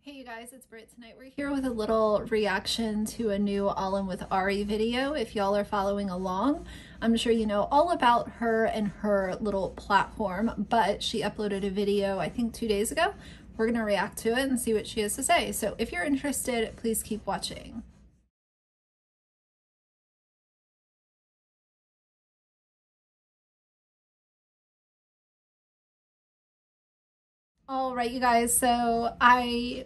Hey you guys, it's Britt. Tonight we're here with a little reaction to a new Allinwithari video. If y'all are following along, I'm sure you know all about her and her little platform, but she uploaded a video I think 2 days ago. We're gonna react to it and see what she has to say. So if you're interested, please keep watching. All right, you guys, so I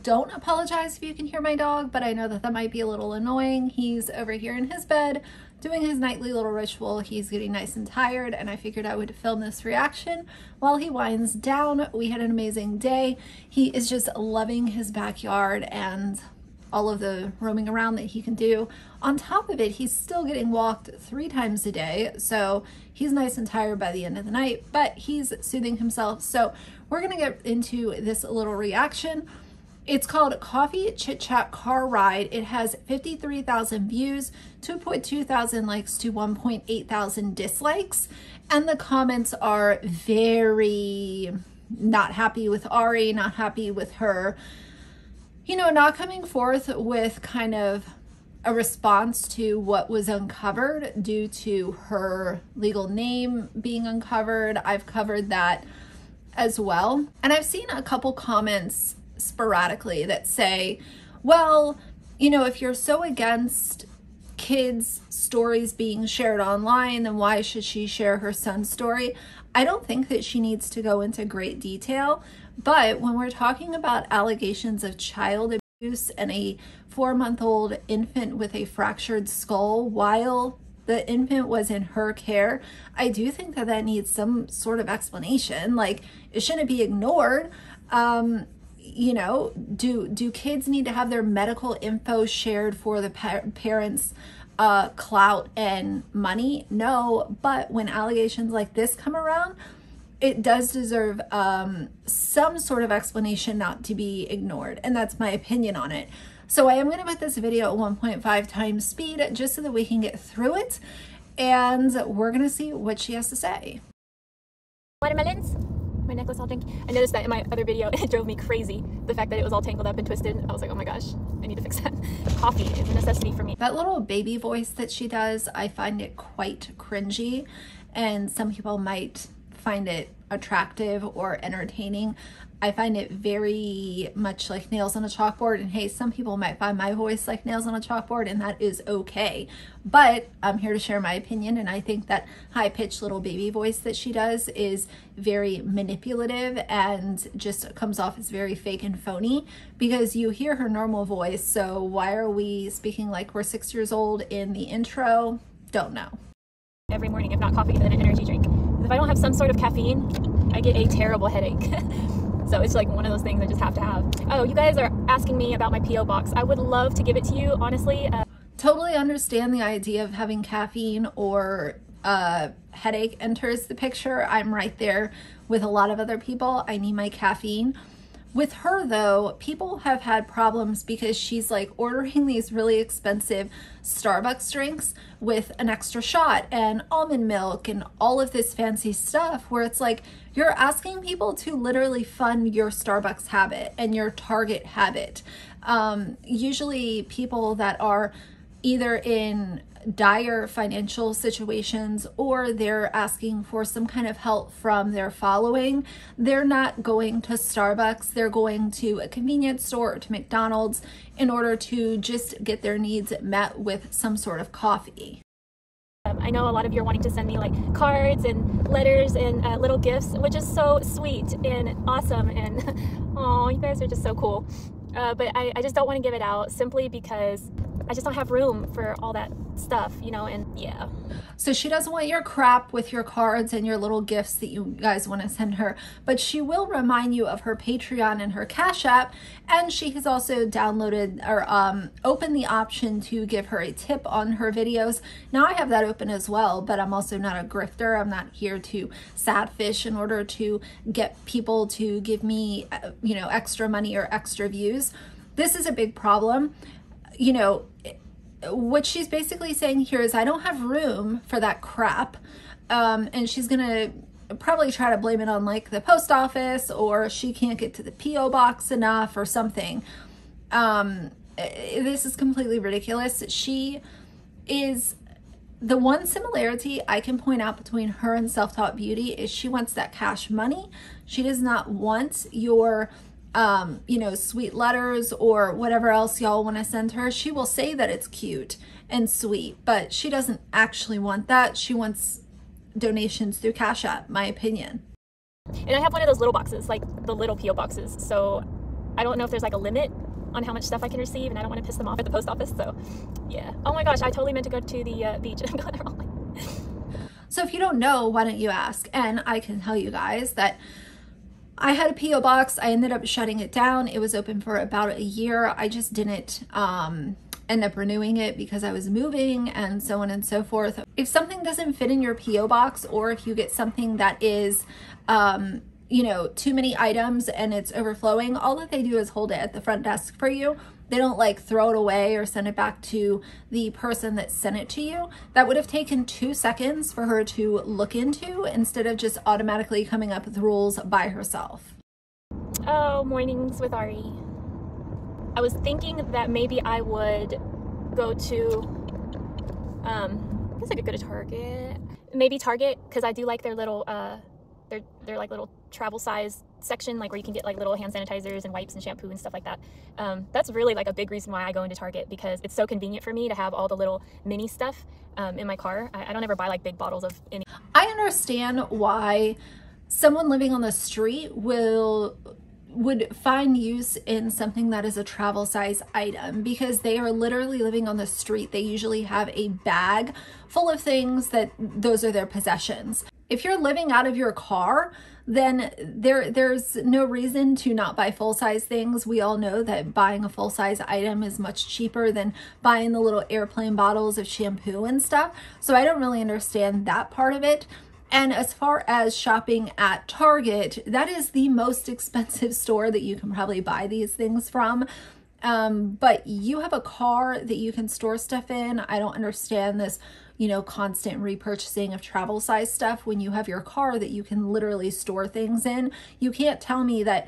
don't apologize if you can hear my dog, but I know that might be a little annoying. He's over here in his bed doing his nightly little ritual. He's getting nice and tired, and I figured I would film this reaction while he winds down. We had an amazing day. He is just loving his backyard and all of the roaming around that he can do. On top of it, he's still getting walked 3 times a day, so he's nice and tired by the end of the night, but he's soothing himself. So we're gonna get into this little reaction. It's called Coffee Chit Chat Car Ride. It has 53,000 views, 2.2 thousand likes to 1.8 thousand dislikes, and the comments are very not happy with Ari, not happy with her, you know, not coming forth with kind of a response to what was uncovered due to her legal name being uncovered. I've covered that as well. And I've seen a couple comments sporadically that say, well, you know, if you're so against kids' stories being shared online, then why should she share her son's story? I don't think that she needs to go into great detail, but when we're talking about allegations of child abuse and a 4-month-old infant with a fractured skull while the infant was in her care, I do think that that needs some sort of explanation. Like, it shouldn't be ignored. You know, do kids need to have their medical info shared for the parents' clout and money? No, but when allegations like this come around, it does deserve some sort of explanation, not to be ignored, and that's my opinion on it. So I am going to put this video at 1.5 times speed just so that we can get through it, and we're going to see what she has to say. Watermelons? My necklace all janky. I noticed that in my other video, it drove me crazy. The fact that it was all tangled up and twisted. I was like, oh my gosh, I need to fix that. Coffee is a necessity for me. That little baby voice that she does, I find it quite cringy, and some people might find it attractive or entertaining. I find it very much like nails on a chalkboard, and hey, some people might find my voice like nails on a chalkboard, and that is okay. But I'm here to share my opinion, and I think that high-pitched little baby voice that she does is very manipulative and just comes off as very fake and phony, because you hear her normal voice, so why are we speaking like we're 6 years old in the intro? Don't know. Every morning, if not coffee, then an energy drink. If I don't have some sort of caffeine, I get a terrible headache. So it's like one of those things I just have to have. Oh, you guys are asking me about my P.O. box. I would love to give it to you, honestly. Totally understand the idea of having caffeine or headache enters the picture. I'm right there with a lot of other people. I need my caffeine. With her though, people have had problems because she's like ordering these really expensive Starbucks drinks with an extra shot and almond milk and all of this fancy stuff, where it's like you're asking people to literally fund your Starbucks habit and your Target habit. Usually people that are either in dire financial situations or they're asking for some kind of help from their following, they're not going to Starbucks, they're going to a convenience store or to McDonald's in order to just get their needs met with some sort of coffee. I know a lot of you are wanting to send me like cards and letters and little gifts, which is so sweet and awesome, and oh, you guys are just so cool. But I just don't want to give it out simply because I just don't have room for all that stuff, you know, and yeah. So she doesn't want your crap with your cards and your little gifts that you guys want to send her, but she will remind you of her Patreon and her Cash App, and she has also downloaded or opened the option to give her a tip on her videos. Now I have that open as well, but I'm also not a grifter. I'm not here to sadfish in order to get people to give me, you know, extra money or extra views. This is a big problem. You know, what she's basically saying here is I don't have room for that crap, and she's gonna probably try to blame it on like the post office, or she can't get to the P.O. box enough or something. This is completely ridiculous. She is, the one similarity I can point out between her and Self-Taught Beauty is she wants that cash money. She does not want your you know, sweet letters or whatever else y'all want to send her. She will say that it's cute and sweet, but she doesn't actually want that. She wants donations through Cash App, my opinion. And I have one of those little boxes, like the little P.O. boxes. So I don't know if there's like a limit on how much stuff I can receive, and I don't want to piss them off at the post office. So yeah. Oh my gosh, I totally meant to go to the beach and I'm going the wrong way. So if you don't know, why don't you ask? And I can tell you guys that I had a P.O. box. I ended up shutting it down. It was open for about a year. I just didn't end up renewing it because I was moving and so on and so forth. If something doesn't fit in your P.O. box, or if you get something that is, you know, too many items and it's overflowing, all that they do is hold it at the front desk for you. They don't like throw it away or send it back to the person that sent it to you. That would have taken 2 seconds for her to look into, instead of just automatically coming up with rules by herself. Oh, mornings with Ari. I was thinking that maybe I would go to, I guess I could go to Target. Maybe Target, because I do like their little, they're like little travel size section, like where you can get like little hand sanitizers and wipes and shampoo and stuff like that. That's really like a big reason why I go into Target, because it's so convenient for me to have all the little mini stuff in my car. I don't ever buy like big bottles of any. I understand why someone living on the street would find use in something that is a travel size item, because they are literally living on the street. They usually have a bag full of things that those are their possessions. If you're living out of your car, then there's no reason to not buy full-size things. We all know that buying a full-size item is much cheaper than buying the little airplane bottles of shampoo and stuff. So I don't really understand that part of it. And as far as shopping at Target, that is the most expensive store that you can probably buy these things from. But you have a car that you can store stuff in. I don't understand this, you know, constant repurchasing of travel size stuff when you have your car that you can literally store things in. You can't tell me that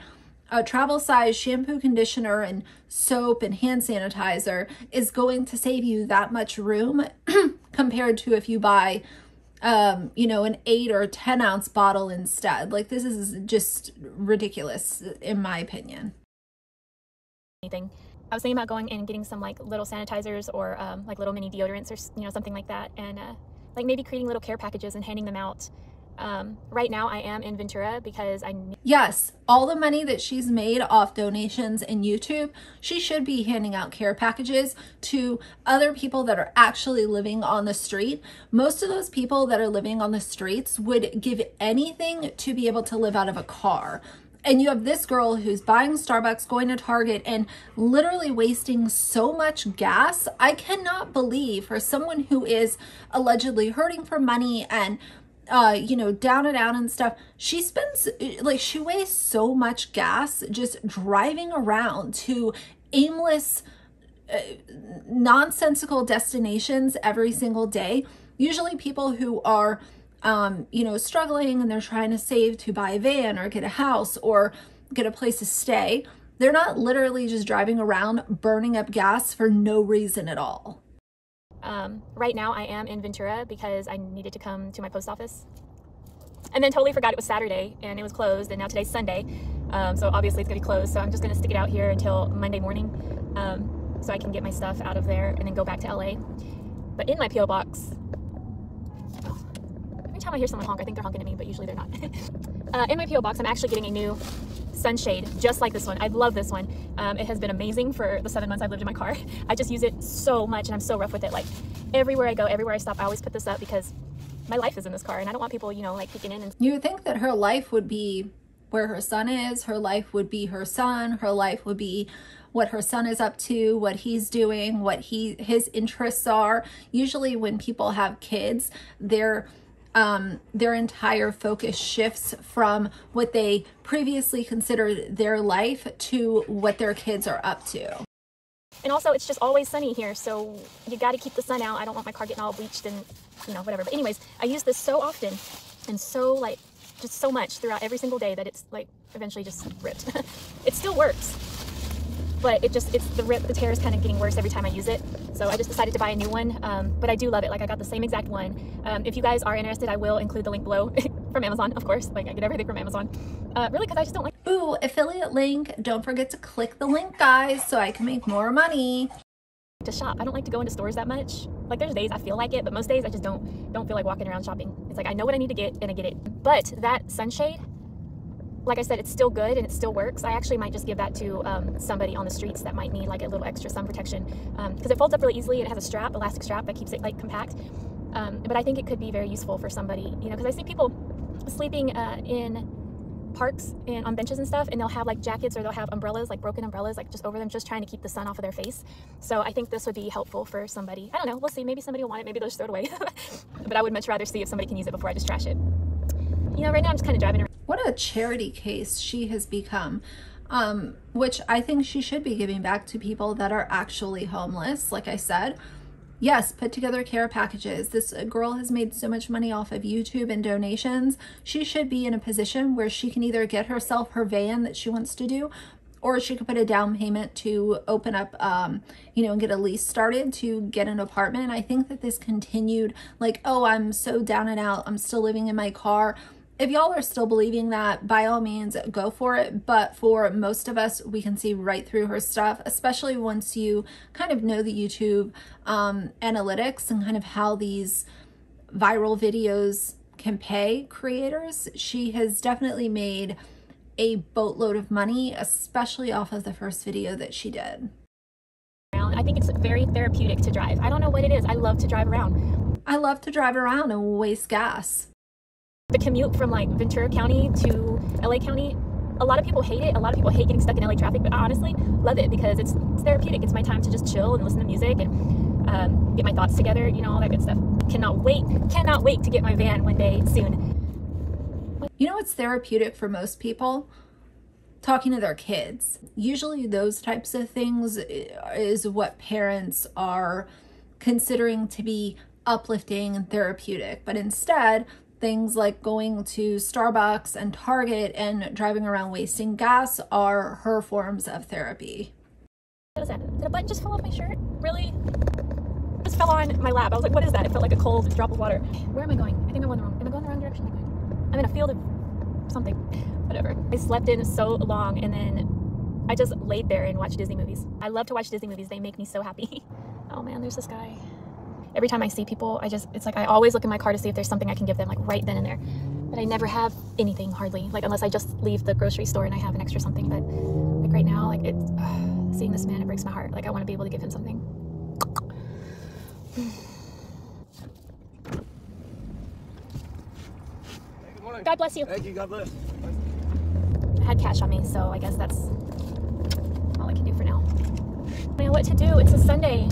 a travel size shampoo, conditioner, and soap and hand sanitizer is going to save you that much room compared to if you buy you know, an 8 or 10 ounce bottle instead. Like, this is just ridiculous in my opinion. Anything. I was thinking about going and getting some like little sanitizers or like little mini deodorants, or you know, something like that, and like maybe creating little care packages and handing them out. Right now I am in Ventura because yes, all the money that she's made off donations and YouTube, she should be handing out care packages to other people that are actually living on the street. Most of those people that are living on the streets would give anything to be able to live out of a car. And you have this girl who's buying Starbucks, going to Target, and literally wasting so much gas. I cannot believe, for someone who is allegedly hurting for money and you know, down and out and stuff, she spends, like, she wastes so much gas just driving around to aimless, nonsensical destinations every single day. Usually people who are, you know, struggling and they're trying to save to buy a van or get a house or get a place to stay, they're not literally just driving around burning up gas for no reason at all. Right now I am in Ventura because I needed to come to my post office, and then totally forgot it was Saturday and it was closed, and now today's Sunday, so obviously it's gonna be closed, so I'm just gonna stick it out here until Monday morning, so I can get my stuff out of there and then go back to LA. But in my P.O. box, every time I hear someone honk, I think they're honking at me, but usually they're not. In my P.O. box, I'm actually getting a new sunshade just like this one. I love this one. It has been amazing for the 7 months I've lived in my car. I just use it so much and I'm so rough with it. Like, everywhere I go, everywhere I stop, I always put this up because my life is in this car and I don't want people, you know, like peeking in. And you would think that her life would be where her son is. Her life would be her son. Her life would be what her son is up to, what he's doing, what his interests are. Usually when people have kids, their entire focus shifts from what they previously considered their life to what their kids are up to. And also, it's just always sunny here, so you got to keep the sun out. I don't want my car getting all bleached and, you know, whatever. But anyways, I use this so often and so, like, just so much throughout every single day that it's like eventually just ripped. It still works, but the tear is kind of getting worse every time I use it. So I just decided to buy a new one, but I do love it. Like, I got the same exact one. If you guys are interested, I will include the link below from Amazon, of course. Like, I get everything from Amazon. Really, because I just don't like... Ooh, affiliate link. Don't forget to click the link, guys, so I can make more money. To shop. I don't like to go into stores that much. Like, there's days I feel like it, but most days I just don't feel like walking around shopping. It's like, I know what I need to get and I get it. But that sunshade, like I said, it's still good and it still works. I actually might just give that to somebody on the streets that might need like a little extra sun protection, because it folds up really easily and it has a strap, elastic strap that keeps it like compact. But I think it could be very useful for somebody, you know, because I see people sleeping in parks and on benches and stuff, and they'll have like jackets or they'll have umbrellas, like broken umbrellas, like just over them, just trying to keep the sun off of their face. So I think this would be helpful for somebody. I don't know, we'll see. Maybe somebody will want it, maybe they'll just throw it away. But I would much rather see if somebody can use it before I just trash it. You know, right now I'm just kind of driving around. What a charity case she has become, which I think she should be giving back to people that are actually homeless. Like I said, yes, put together care packages. This girl has made so much money off of YouTube and donations. She should be in a position where she can either get herself her van that she wants to do, or she could put a down payment to open up, you know, and get a lease started to get an apartment. I think that this continued, like, oh, I'm so down and out, I'm still living in my car. If y'all are still believing that, by all means, go for it. But for most of us, we can see right through her stuff, especially once you kind of know the YouTube analytics and kind of how these viral videos can pay creators. She has definitely made a boatload of money, especially off of the first video that she did. I think it's very therapeutic to drive. I don't know what it is. I love to drive around. I love to drive around and waste gas. The commute from like Ventura County to LA County, a lot of people hate it. A lot of people hate getting stuck in LA traffic, but I honestly love it because it's therapeutic. It's my time to just chill and listen to music and get my thoughts together, you know, all that good stuff. Cannot wait to get my van one day soon. You know what's therapeutic for most people? Talking to their kids. Usually those types of things is what parents are considering to be uplifting and therapeutic, but instead, things like going to Starbucks and Target and driving around wasting gas are her forms of therapy. What is that? Did a button just fall off my shirt? Really? It just fell on my lap. I was like, what is that? It felt like a cold drop of water. Where am I going? I think I'm going the wrong. Am I going the wrong direction? I'm in a field of something. Whatever. I slept in so long and then I just laid there and watched Disney movies. I love to watch Disney movies. They make me so happy. Oh man, there's this guy. Every time I see people, it's like I always look in my car to see if there's something I can give them, like right then and there. But I never have anything, hardly, like unless I just leave the grocery store and I have an extra something. But like right now, like seeing this man, it breaks my heart. Like I want to be able to give him something. Good morning. God bless you. Thank you. God bless. I had cash on me, so I guess that's all I can do for now. Man, what to do? It's a Sunday.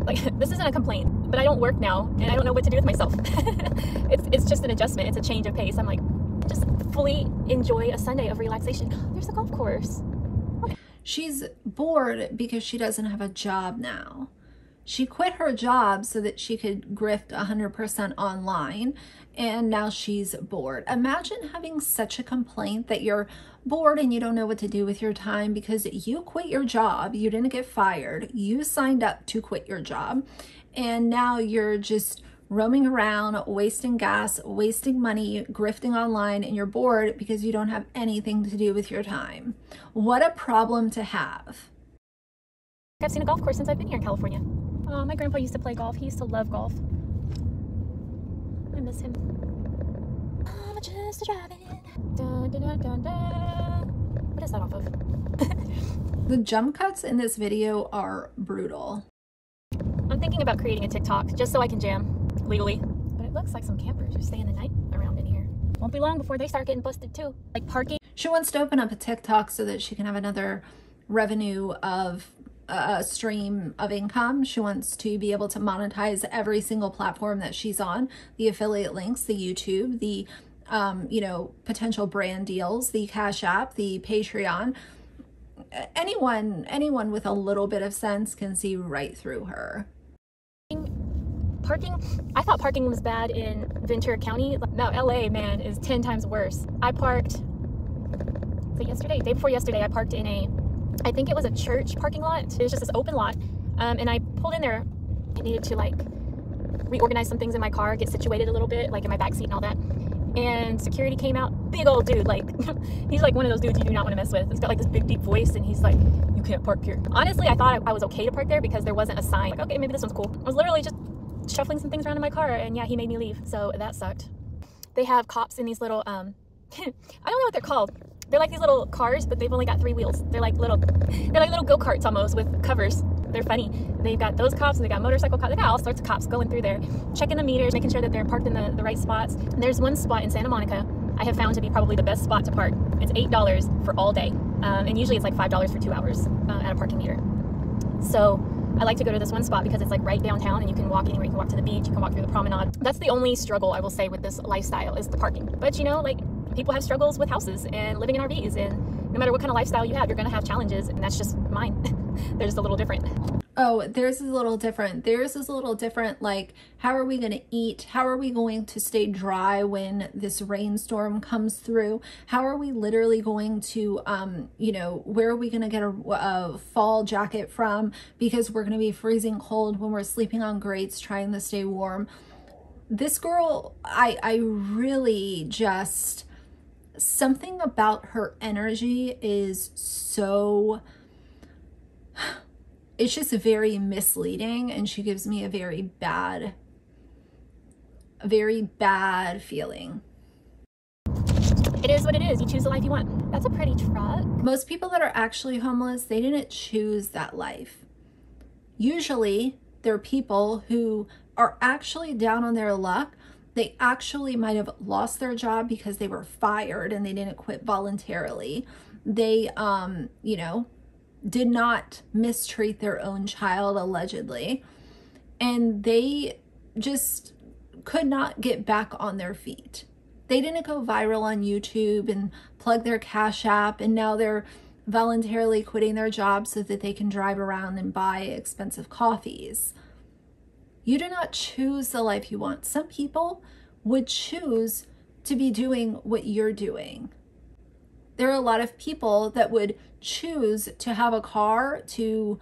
Like, this isn't a complaint, but I don't work now and I don't know what to do with myself. It's just an adjustment. It's a change of pace. I'm like, just fully enjoy a Sunday of relaxation. There's a golf course. She's bored because she doesn't have a job now. She quit her job so that she could grift 100% online, and now she's bored. Imagine having such a complaint that you're bored and you don't know what to do with your time because you quit your job. You didn't get fired. You signed up to quit your job, and now you're just roaming around, wasting gas, wasting money, grifting online, and you're bored because you don't have anything to do with your time. What a problem to have. I've seen a golf course since I've been here in California. My grandpa used to play golf. He used to love golf. I miss him. I'm just driving. Dun, dun, dun, dun, dun. What is that off of? The jump cuts in this video are brutal. I'm thinking about creating a TikTok just so I can jam legally. But it looks like some campers are staying the night around in here. Won't be long before they start getting busted too. Like parking. She wants to open up a TikTok so that she can have another revenue of a stream of income. She wants to be able to monetize every single platform that she's on, the affiliate links, the YouTube, the you know, potential brand deals, the Cash App, the Patreon. Anyone with a little bit of sense can see right through her. parking, I thought parking was bad in Ventura County. No, LA, man, is 10 times worse. I parked, day before yesterday, I parked in I think it was a church parking lot. It was just this open lot. And I pulled in there. I needed to like reorganize some things in my car, get situated a little bit, like in my back seat and all that. And security came out, big old dude, like he's like one of those dudes you do not want to mess with. He's got like this big deep voice, and he's like, you can't park here. Honestly, I thought I was okay to park there because there wasn't a sign. Like, okay, maybe this one's cool. I was literally just shuffling some things around in my car, and yeah, he made me leave, so that sucked. They have cops in these little I don't know what they're called. They're like these little cars, but they've only got 3 wheels. They're like little go-karts almost with covers. They're funny. They've got those cops, and they got motorcycle cops. They got all sorts of cops going through there, checking the meters, making sure that they're parked in the right spots. And there's one spot in Santa Monica I have found to be probably the best spot to park. It's $8 for all day, and usually it's like $5 for 2 hours at a parking meter. So I like to go to this one spot because it's like right downtown, and you can walk anywhere. You can walk to the beach, you can walk through the promenade. That's the only struggle I will say with this lifestyle is the parking. But you know, like, people have struggles with houses and living in RVs, and no matter what kind of lifestyle you have, you're gonna have challenges, and that's just mine. They're just a little different. Oh, theirs is a little different. Theirs is a little different. Like, how are we gonna eat? How are we going to stay dry when this rainstorm comes through? How are we literally going to, you know, where are we gonna get a fall jacket from? Because we're gonna be freezing cold when we're sleeping on grates trying to stay warm. This girl, I really just, something about her energy is so, it's just very misleading, and she gives me a very bad feeling. It is what it is. You choose the life you want. That's a pretty truck. Most people that are actually homeless, they didn't choose that life. Usually, they're people who are actually down on their luck. They actually might have lost their job because they were fired and they didn't quit voluntarily. They, you know, did not mistreat their own child, allegedly. And they just could not get back on their feet. They didn't go viral on YouTube and plug their Cash App, and now they're voluntarily quitting their job so that they can drive around and buy expensive coffees. You do not choose the life you want. Some people would choose to be doing what you're doing. There are a lot of people that would choose to have a car to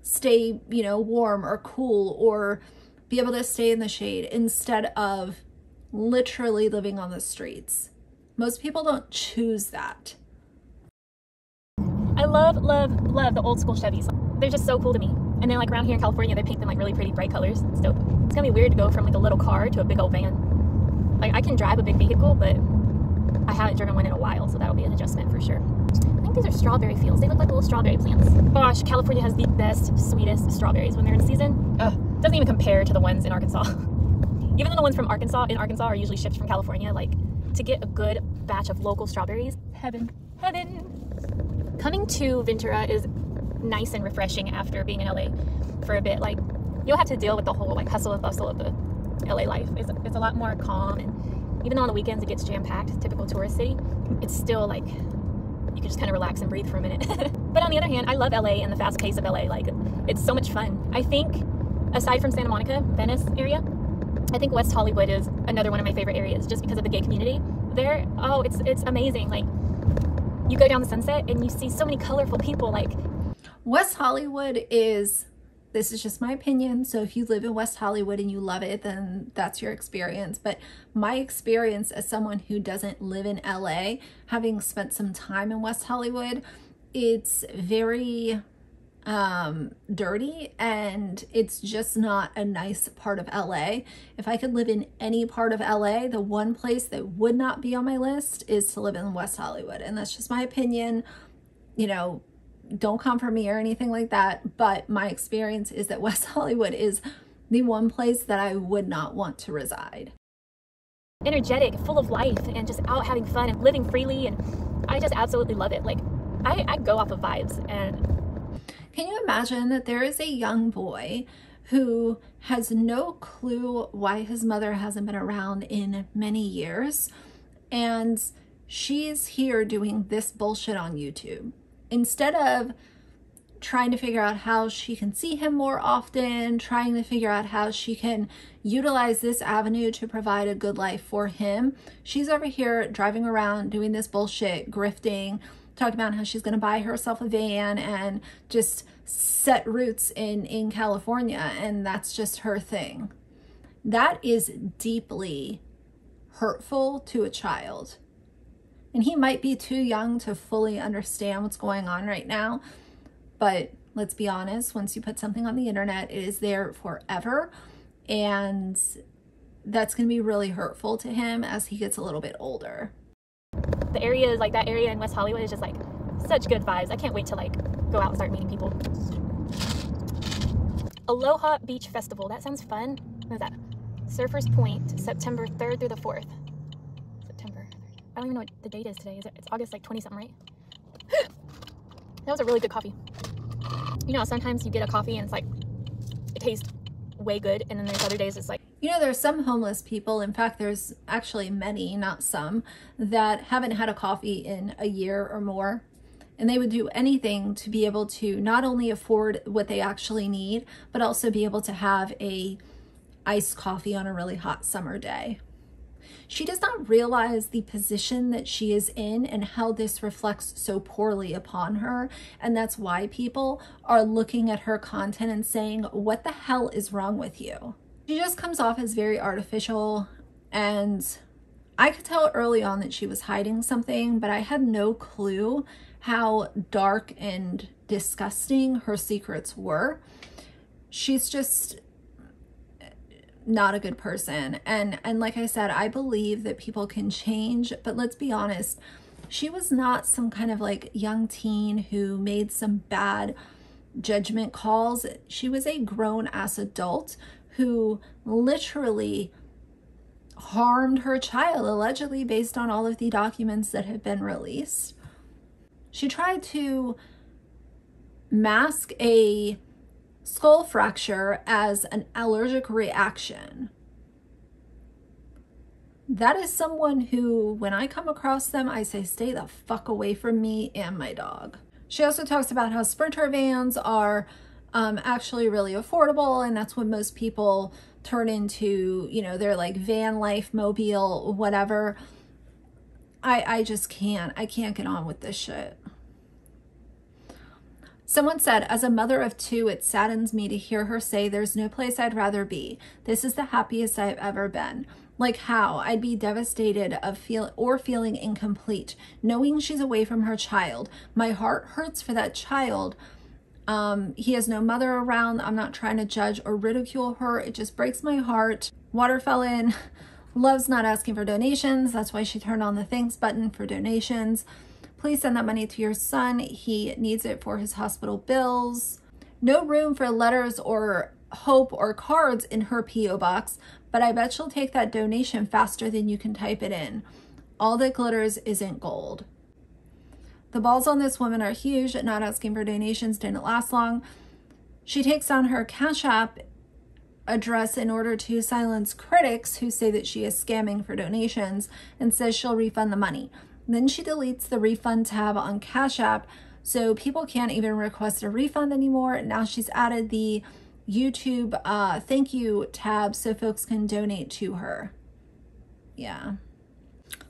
stay, you know, warm or cool, or be able to stay in the shade instead of literally living on the streets. Most people don't choose that. I love the old school Chevys. They're just so cool to me. And then like around here in California, they paint them like really pretty bright colors. It's dope. It's gonna be weird to go from like a little car to a big old van. Like, I can drive a big vehicle, but I haven't driven one in a while, so that'll be an adjustment for sure. I think these are strawberry fields. They look like little strawberry plants. Gosh, California has the best, sweetest strawberries when they're in season. Ugh, doesn't even compare to the ones in Arkansas. Even though the ones from Arkansas are usually shipped from California, like, to get a good batch of local strawberries, heaven. Coming to Ventura is nice and refreshing after being in LA for a bit. Like, you'll have to deal with the whole like hustle and bustle of the LA life. It's a lot more calm, and even though on the weekends it gets jam-packed, typical tourist city, it's still like you can just kind of relax and breathe for a minute. But on the other hand, I love LA and the fast pace of LA. Like, it's so much fun. I think aside from Santa Monica, Venice area, I think West Hollywood is another one of my favorite areas just because of the gay community there. Oh, it's amazing. Like, you go down the Sunset and you see so many colorful people. Like, West Hollywood is, this is just my opinion, so if you live in West Hollywood and you love it, then that's your experience. But my experience as someone who doesn't live in LA, having spent some time in West Hollywood, it's very dirty, and it's just not a nice part of LA. If I could live in any part of LA, the one place that would not be on my list is to live in West Hollywood. And that's just my opinion. You know, don't come for me or anything like that, but my experience is that West Hollywood is the one place that I would not want to reside. Energetic, full of life, and just out having fun and living freely, and I just absolutely love it. Like, I go off of vibes. And can you imagine that there is a young boy who has no clue why his mother hasn't been around in many years, and she's here doing this bullshit on YouTube? Instead of trying to figure out how she can see him more often, trying to figure out how she can utilize this avenue to provide a good life for him. She's over here driving around doing this bullshit, grifting, talking about how she's going to buy herself a van and just set roots in California, and that's just her thing. That is deeply hurtful to a child. And he might be too young to fully understand what's going on right now. But let's be honest, once you put something on the internet, it is there forever. And that's going to be really hurtful to him as he gets a little bit older. The area is like, that area in West Hollywood is just like such good vibes. I can't wait to like go out and start meeting people. Aloha Beach Festival. That sounds fun. What is that? Surfers Point, September 3rd through the 4th. September. I don't even know what the date is today. It's August like 20 something, right? That was a really good coffee. You know, sometimes you get a coffee and it's like, it tastes way good. And then there's other days it's like, you know, there's some homeless people, in fact, there's actually many, not some, that haven't had a coffee in a year or more. And they would do anything to be able to not only afford what they actually need, but also be able to have a iced coffee on a really hot summer day. She does not realize the position that she is in and how this reflects so poorly upon her. And that's why people are looking at her content and saying, what the hell is wrong with you? She just comes off as very artificial, and I could tell early on that she was hiding something, but I had no clue how dark and disgusting her secrets were. She's just not a good person. And like I said, I believe that people can change, but let's be honest, she was not some kind of like young teen who made some bad judgment calls. She was a grown-ass adult who literally harmed her child, allegedly, based on all of the documents that have been released. She tried to mask a skull fracture as an allergic reaction. That is someone who, when I come across them, I say, stay the fuck away from me and my dog. She also talks about how Sprinter vans are actually really affordable, and that's what most people turn into, you know, they're like van life, mobile, whatever. I just can't. I can't get on with this shit. Someone said, as a mother of two, it saddens me to hear her say, there's no place I'd rather be. This is the happiest I've ever been. Like how? I'd be devastated of feeling incomplete, knowing she's away from her child. My heart hurts for that child. He has no mother around. I'm not trying to judge or ridicule her. It just breaks my heart. Water fell in. Loves not asking for donations. That's why she turned on the thanks button for donations. Please send that money to your son. He needs it for his hospital bills. No room for letters or hope or cards in her P.O. box, but I bet she'll take that donation faster than you can type it in. All that glitters isn't gold. The balls on this woman are huge. Not asking for donations didn't last long. She takes down her Cash App address in order to silence critics who say that she is scamming for donations, and says she'll refund the money. Then she deletes the refund tab on Cash App, so people can't even request a refund anymore. Now she's added the YouTube thank you tab so folks can donate to her. Yeah.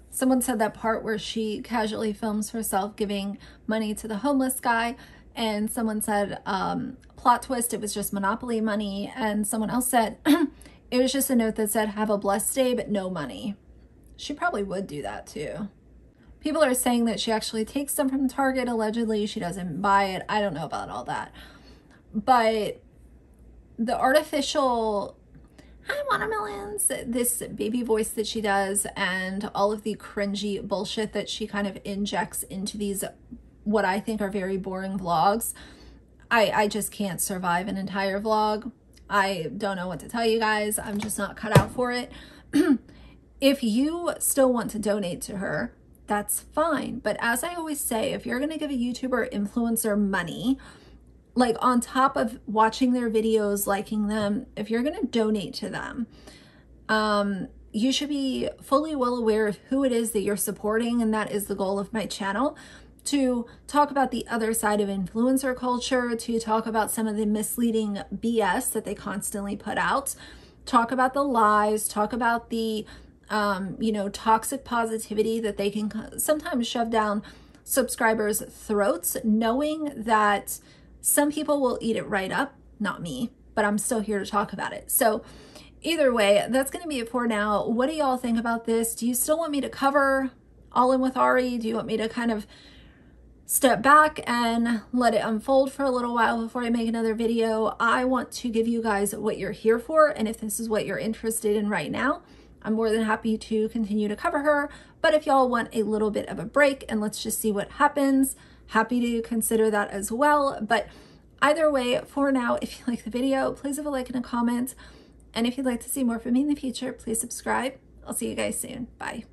Someone said that part where she casually films herself giving money to the homeless guy, and someone said, plot twist, it was just Monopoly money. And someone else said, it was just a note that said, have a blessed day, but no money. She probably would do that too. People are saying that she actually takes them from Target, allegedly. She doesn't buy it. I don't know about all that. But the artificial, hi watermelons, this baby voice that she does, and all of the cringy bullshit that she kind of injects into these, what I think are very boring vlogs. I just can't survive an entire vlog. I don't know what to tell you guys. I'm just not cut out for it. If you still want to donate to her, that's fine. But as I always say, if you're going to give a YouTuber influencer money, like on top of watching their videos, liking them, if you're going to donate to them, you should be fully well aware of who it is that you're supporting. And that is the goal of my channel. to talk about the other side of influencer culture, to talk about some of the misleading BS that they constantly put out, talk about the lies, talk about the, you know, toxic positivity that they can sometimes shove down subscribers' throats, knowing that some people will eat it right up, not me, but I'm still here to talk about it. So either way, that's going to be it for now. What do y'all think about this? Do you still want me to cover Allinwithari? Do you want me to kind of step back and let it unfold for a little while before I make another video? I want to give you guys what you're here for, and if this is what you're interested in right now, I'm more than happy to continue to cover her. But if y'all want a little bit of a break and let's just see what happens, happy to consider that as well. But either way, for now, if you like the video, please leave a like and a comment. And if you'd like to see more from me in the future, please subscribe. I'll see you guys soon. Bye.